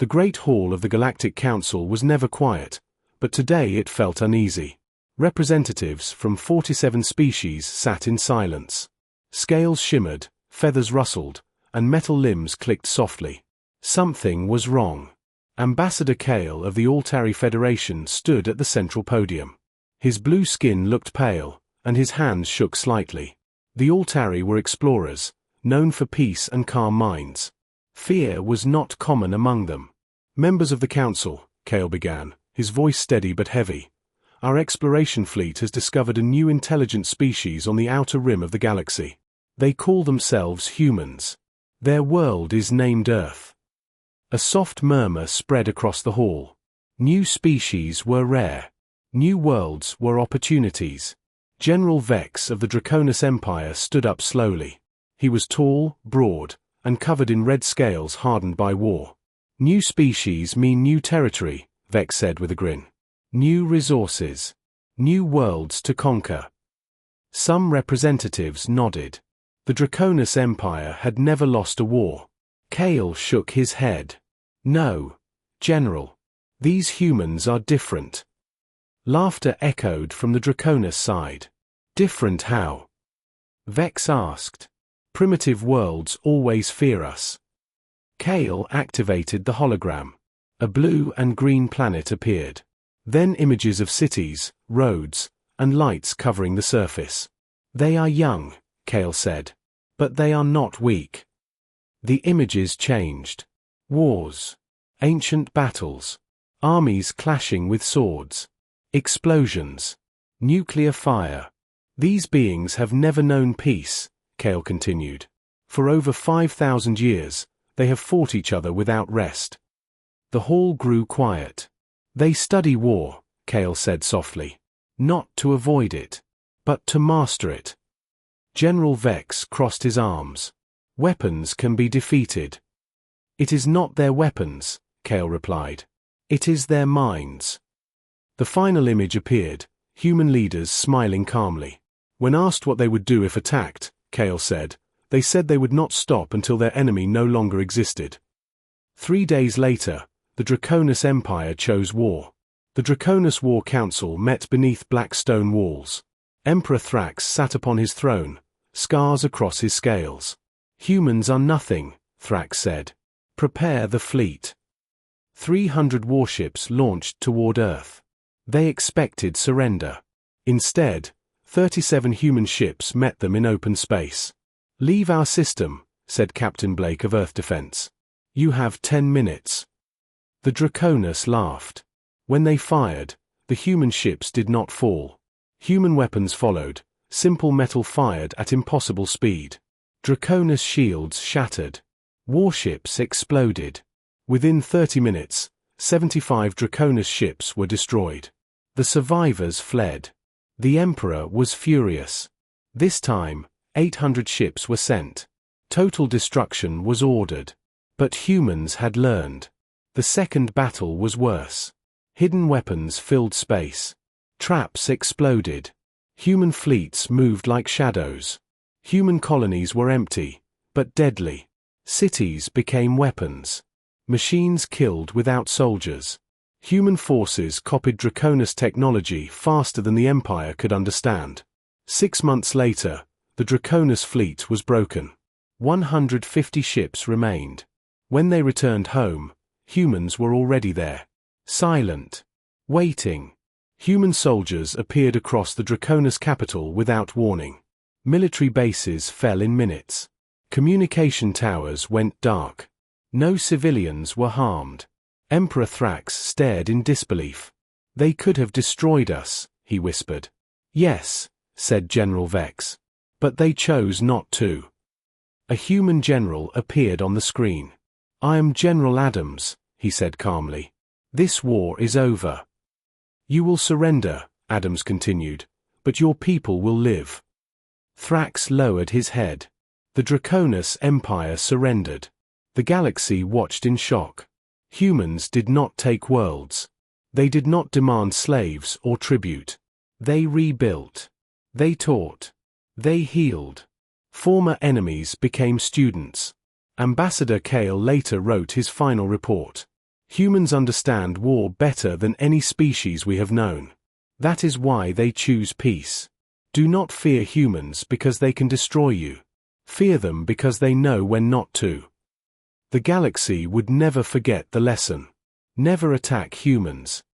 The Great Hall of the Galactic Council was never quiet, but today it felt uneasy. Representatives from 47 species sat in silence. Scales shimmered, feathers rustled, and metal limbs clicked softly. Something was wrong. Ambassador Kale of the Altari Federation stood at the central podium. His blue skin looked pale, and his hands shook slightly. The Altari were explorers, known for peace and calm minds. Fear was not common among them. Members of the Council, Kale began, his voice steady but heavy. Our exploration fleet has discovered a new intelligent species on the outer rim of the galaxy. They call themselves humans. Their world is named Earth. A soft murmur spread across the hall. New species were rare. New worlds were opportunities. General Vex of the Draconis Empire stood up slowly. He was tall, broad, and covered in red scales hardened by war. New species mean new territory, Vex said with a grin. New resources. New worlds to conquer. Some representatives nodded. The Draconis Empire had never lost a war. Kale shook his head. No, General. These humans are different. Laughter echoed from the Draconis side. Different how? Vex asked. Primitive worlds always fear us. Kale activated the hologram. A blue and green planet appeared. Then images of cities, roads, and lights covering the surface. They are young, Kale said. But they are not weak. The images changed. Wars. Ancient battles. Armies clashing with swords. Explosions. Nuclear fire. These beings have never known peace, Kale continued. For over 5,000 years, they have fought each other without rest. The hall grew quiet. They study war, Kale said softly. Not to avoid it, but to master it. General Vex crossed his arms. Weapons can be defeated. It is not their weapons, Kale replied. It is their minds. The final image appeared, human leaders smiling calmly. When asked what they would do if attacked, Kale said, they said they would not stop until their enemy no longer existed. 3 days later, the Draconis Empire chose war. The Draconis War Council met beneath black stone walls. Emperor Thrax sat upon his throne, scars across his scales. Humans are nothing, Thrax said. Prepare the fleet. 300 warships launched toward Earth. They expected surrender. Instead, 37 human ships met them in open space. Leave our system, said Captain Blake of Earth Defense. You have 10 minutes. The Draconis laughed. When they fired, the human ships did not fall. Human weapons followed, simple metal fired at impossible speed. Draconis shields shattered. Warships exploded. Within 30 minutes, 75 Draconis ships were destroyed. The survivors fled. The Emperor was furious. This time, 800 ships were sent. Total destruction was ordered. But humans had learned. The second battle was worse. Hidden weapons filled space. Traps exploded. Human fleets moved like shadows. Human colonies were empty, but deadly. Cities became weapons. Machines killed without soldiers. Human forces copied Draconis technology faster than the Empire could understand. 6 months later, the Draconis fleet was broken. 150 ships remained. When they returned home, humans were already there. Silent. Waiting. Human soldiers appeared across the Draconis capital without warning. Military bases fell in minutes. Communication towers went dark. No civilians were harmed. Emperor Thrax stared in disbelief. They could have destroyed us, he whispered. Yes, said General Vex. But they chose not to. A human general appeared on the screen. I am General Adams, he said calmly. This war is over. You will surrender, Adams continued, but your people will live. Thrax lowered his head. The Draconis Empire surrendered. The galaxy watched in shock. Humans did not take worlds. They did not demand slaves or tribute. They rebuilt. They taught. They healed. Former enemies became students. Ambassador Kale later wrote his final report. Humans understand war better than any species we have known. That is why they choose peace. Do not fear humans because they can destroy you. Fear them because they know when not to. The galaxy would never forget the lesson. Never attack humans.